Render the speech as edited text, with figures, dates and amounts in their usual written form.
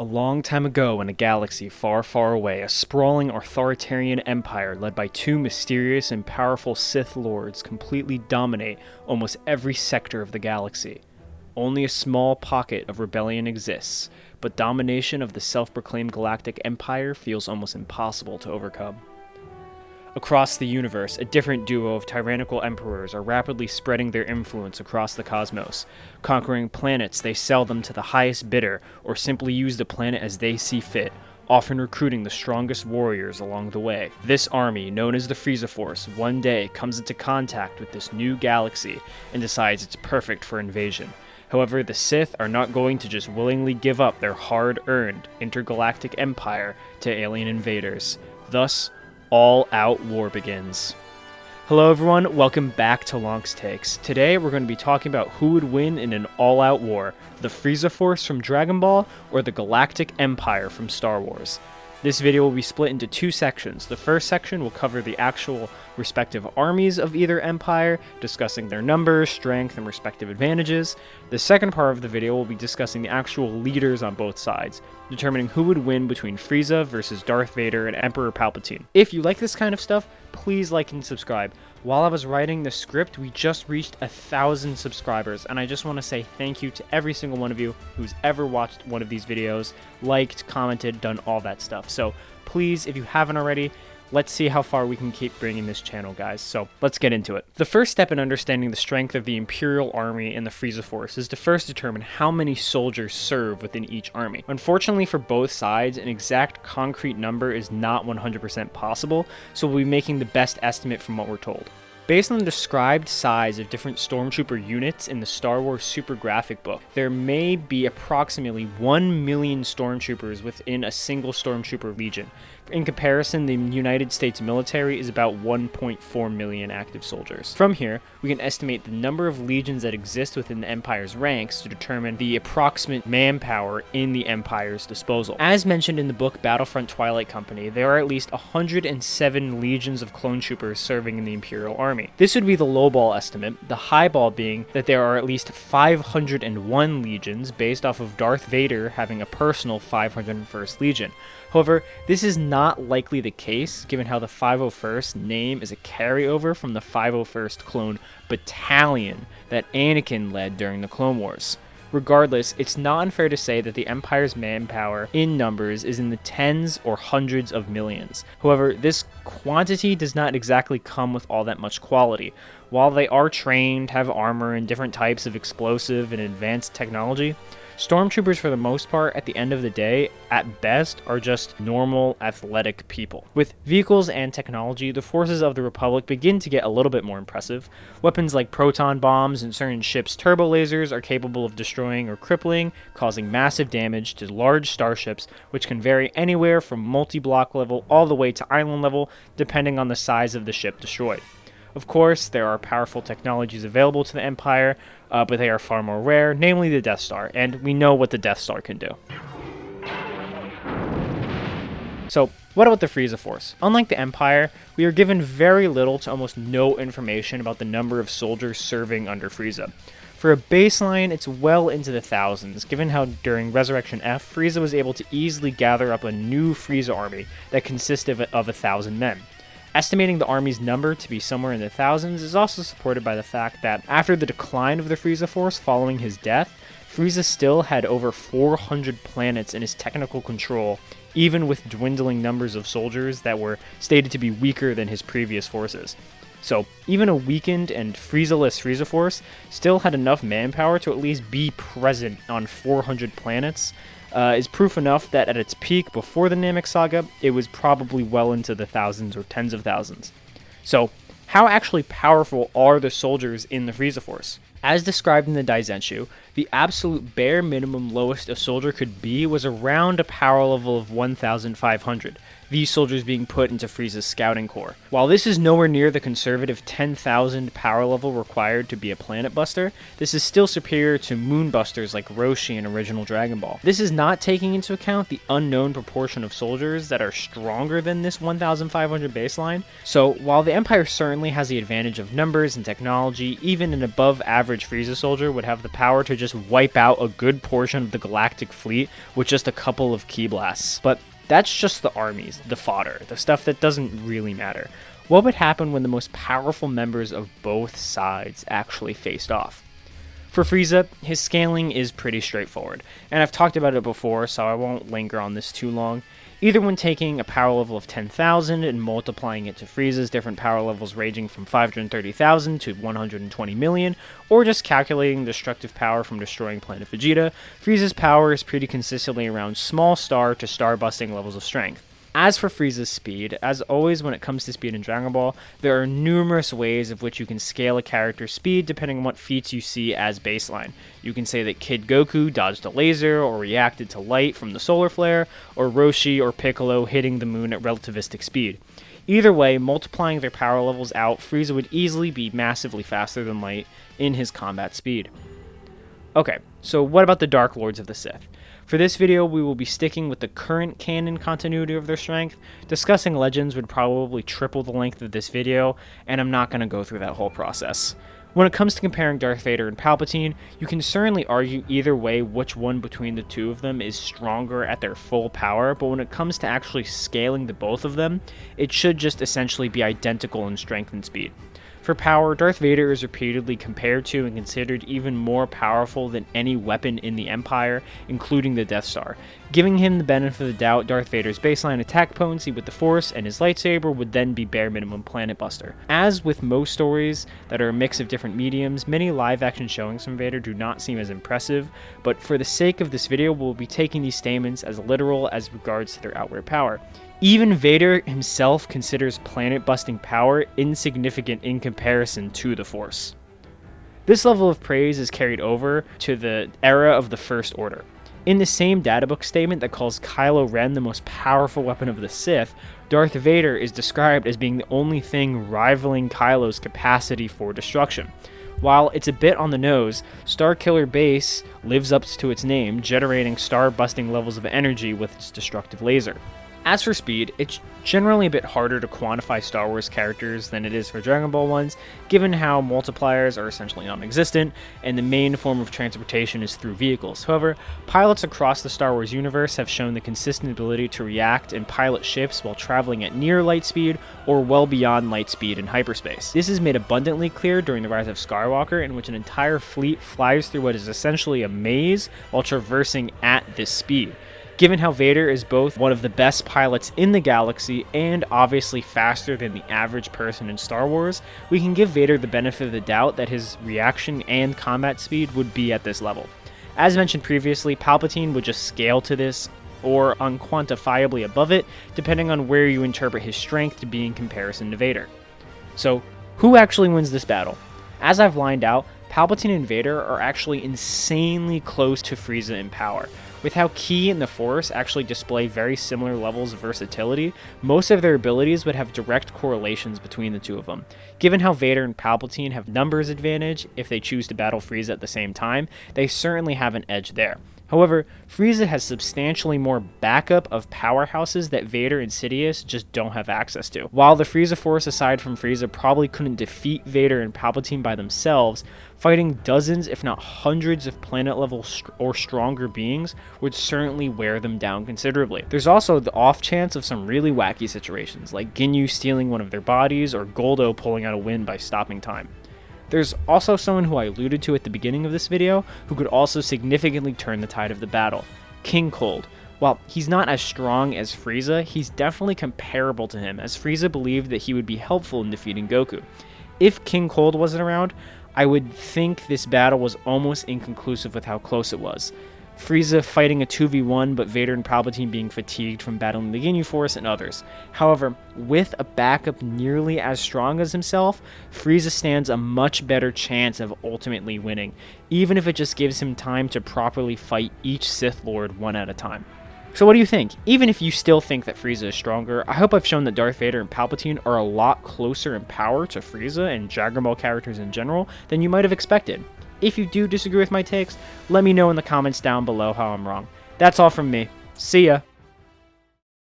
A long time ago in a galaxy far, far away, a sprawling authoritarian empire led by two mysterious and powerful Sith lords completely dominate almost every sector of the galaxy. Only a small pocket of rebellion exists, but domination of the self-proclaimed galactic empire feels almost impossible to overcome. Across the universe, a different duo of tyrannical emperors are rapidly spreading their influence across the cosmos. Conquering planets, they sell them to the highest bidder, or simply use the planet as they see fit, often recruiting the strongest warriors along the way. This army, known as the Frieza Force, one day comes into contact with this new galaxy and decides it's perfect for invasion. However, the Sith are not going to just willingly give up their hard-earned intergalactic empire to alien invaders. Thus, all-out war begins. Hello everyone, welcome back to Lonk's Takes. Today we're going to be talking about who would win in an all-out war, the Frieza Force from Dragon Ball or the Galactic Empire from Star Wars. This video will be split into two sections. The first section will cover the actual respective armies of either empire, discussing their numbers, strength, and respective advantages. The second part of the video will be discussing the actual leaders on both sides, determining who would win between Frieza versus Darth Vader and Emperor Palpatine. If you like this kind of stuff, please like and subscribe. While I was writing the script, we just reached 1,000 subscribers, and I just want to say thank you to every single one of you who's ever watched one of these videos, liked, commented, done all that stuff. So please, if you haven't already, let's see how far we can keep bringing this channel, guys. So let's get into it. The first step in understanding the strength of the Imperial Army and the Frieza Force is to first determine how many soldiers serve within each army. Unfortunately for both sides, an exact concrete number is not 100% possible, so we'll be making the best estimate from what we're told. Based on the described size of different stormtrooper units in the Star Wars Super Graphic Book, there may be approximately 1 million stormtroopers within a single stormtrooper legion. In comparison, the United States military is about 1.4 million active soldiers. From here, we can estimate the number of legions that exist within the Empire's ranks to determine the approximate manpower in the Empire's disposal. As mentioned in the book Battlefront Twilight Company, there are at least 107 legions of clone troopers serving in the Imperial Army. This would be the lowball estimate, the highball being that there are at least 501 legions based off of Darth Vader having a personal 501st Legion. However, this is not likely the case, given how the 501st name is a carryover from the 501st Clone Battalion that Anakin led during the Clone Wars. Regardless, it's not unfair to say that the Empire's manpower in numbers is in the tens or hundreds of millions. However, this quantity does not exactly come with all that much quality. While they are trained, have armor, and different types of explosive and advanced technology, stormtroopers, for the most part, at the end of the day, at best, are just normal, athletic people. With vehicles and technology, the forces of the Republic begin to get a little bit more impressive. Weapons like proton bombs and certain ships' turbo lasers are capable of destroying or crippling, causing massive damage to large starships, which can vary anywhere from multi-block level all the way to island level, depending on the size of the ship destroyed. Of course, there are powerful technologies available to the Empire, but they are far more rare, namely the Death Star, and we know what the Death Star can do. So, what about the Frieza Force? Unlike the Empire, we are given very little to almost no information about the number of soldiers serving under Frieza. For a baseline, it's well into the thousands, given how during Resurrection F, Frieza was able to easily gather up a new Frieza army that consisted of 1,000 men. Estimating the army's number to be somewhere in the thousands is also supported by the fact that after the decline of the Frieza Force following his death, Frieza still had over 400 planets in his technical control, even with dwindling numbers of soldiers that were stated to be weaker than his previous forces. So, even a weakened and Frieza-less Frieza Force still had enough manpower to at least be present on 400 planets, is proof enough that at its peak before the Namek Saga, it was probably well into the thousands or tens of thousands. So, how actually powerful are the soldiers in the Frieza Force? As described in the Daizenshu, the absolute bare minimum lowest a soldier could be was around a power level of 1,500, these soldiers being put into Frieza's scouting corps. While this is nowhere near the conservative 10,000 power level required to be a planet buster, this is still superior to moon busters like Roshi in original Dragon Ball. This is not taking into account the unknown proportion of soldiers that are stronger than this 1,500 baseline. So while the Empire certainly has the advantage of numbers and technology, even an above average average Frieza soldier would have the power to just wipe out a good portion of the galactic fleet with just a couple of ki blasts. But that's just the armies, the fodder, the stuff that doesn't really matter. What would happen when the most powerful members of both sides actually faced off? For Frieza, his scaling is pretty straightforward, and I've talked about it before, so I won't linger on this too long. Either when taking a power level of 10,000 and multiplying it to Frieza's different power levels ranging from 530,000 to 120 million, or just calculating destructive power from destroying Planet Vegeta, Frieza's power is pretty consistently around small star to star busting levels of strength. As for Frieza's speed, as always when it comes to speed in Dragon Ball, there are numerous ways of which you can scale a character's speed depending on what feats you see as baseline. You can say that Kid Goku dodged a laser or reacted to light from the solar flare, or Roshi or Piccolo hitting the moon at relativistic speed. Either way, multiplying their power levels out, Frieza would easily be massively faster than light in his combat speed. Okay, so what about the Dark Lords of the Sith? For this video, we will be sticking with the current canon continuity of their strength. Discussing Legends would probably triple the length of this video, and I'm not going to go through that whole process. When it comes to comparing Darth Vader and Palpatine, you can certainly argue either way which one between the two of them is stronger at their full power, but when it comes to actually scaling the both of them, it should just essentially be identical in strength and speed. For power, Darth Vader is repeatedly compared to and considered even more powerful than any weapon in the Empire, including the Death Star. Giving him the benefit of the doubt, Darth Vader's baseline attack potency with the Force and his lightsaber would then be bare minimum Planet Buster. As with most stories that are a mix of different mediums, many live-action showings from Vader do not seem as impressive, but for the sake of this video, we'll be taking these statements as literal as regards to their outward power. Even Vader himself considers planet-busting power insignificant in comparison to the Force. This level of praise is carried over to the era of the First Order. In the same databook statement that calls Kylo Ren the most powerful weapon of the Sith, Darth Vader is described as being the only thing rivaling Kylo's capacity for destruction. While it's a bit on the nose, Starkiller Base lives up to its name, generating star-busting levels of energy with its destructive laser. As for speed, it's generally a bit harder to quantify Star Wars characters than it is for Dragon Ball ones, given how multipliers are essentially non-existent, and the main form of transportation is through vehicles. However, pilots across the Star Wars universe have shown the consistent ability to react and pilot ships while traveling at near light speed or well beyond light speed in hyperspace. This is made abundantly clear during the Rise of Skywalker, in which an entire fleet flies through what is essentially a maze while traversing at this speed. Given how Vader is both one of the best pilots in the galaxy and obviously faster than the average person in Star Wars, we can give Vader the benefit of the doubt that his reaction and combat speed would be at this level. As mentioned previously, Palpatine would just scale to this or unquantifiably above it, depending on where you interpret his strength to be in comparison to Vader. So, who actually wins this battle? As I've lined out, Palpatine and Vader are actually insanely close to Frieza in power. With how Ki and the Force actually display very similar levels of versatility, most of their abilities would have direct correlations between the two of them. Given how Vader and Palpatine have numbers advantage if they choose to battle Frieza at the same time, they certainly have an edge there. However, Frieza has substantially more backup of powerhouses that Vader and Sidious just don't have access to. While the Frieza Force aside from Frieza probably couldn't defeat Vader and Palpatine by themselves, fighting dozens if not hundreds of planet-level or stronger beings would certainly wear them down considerably. There's also the off chance of some really wacky situations, like Ginyu stealing one of their bodies or Goldo pulling out a win by stopping time. There's also someone who I alluded to at the beginning of this video who could also significantly turn the tide of the battle, King Cold. While he's not as strong as Frieza, he's definitely comparable to him, as Frieza believed that he would be helpful in defeating Goku. If King Cold wasn't around, I would think this battle was almost inconclusive with how close it was. Frieza fighting a 2v1, but Vader and Palpatine being fatigued from battling the Ginyu Force and others. However, with a backup nearly as strong as himself, Frieza stands a much better chance of ultimately winning, even if it just gives him time to properly fight each Sith Lord one at a time. So what do you think? Even if you still think that Frieza is stronger, I hope I've shown that Darth Vader and Palpatine are a lot closer in power to Frieza and Dragon Ball characters in general than you might have expected. If you do disagree with my takes, let me know in the comments down below how I'm wrong. That's all from me. See ya!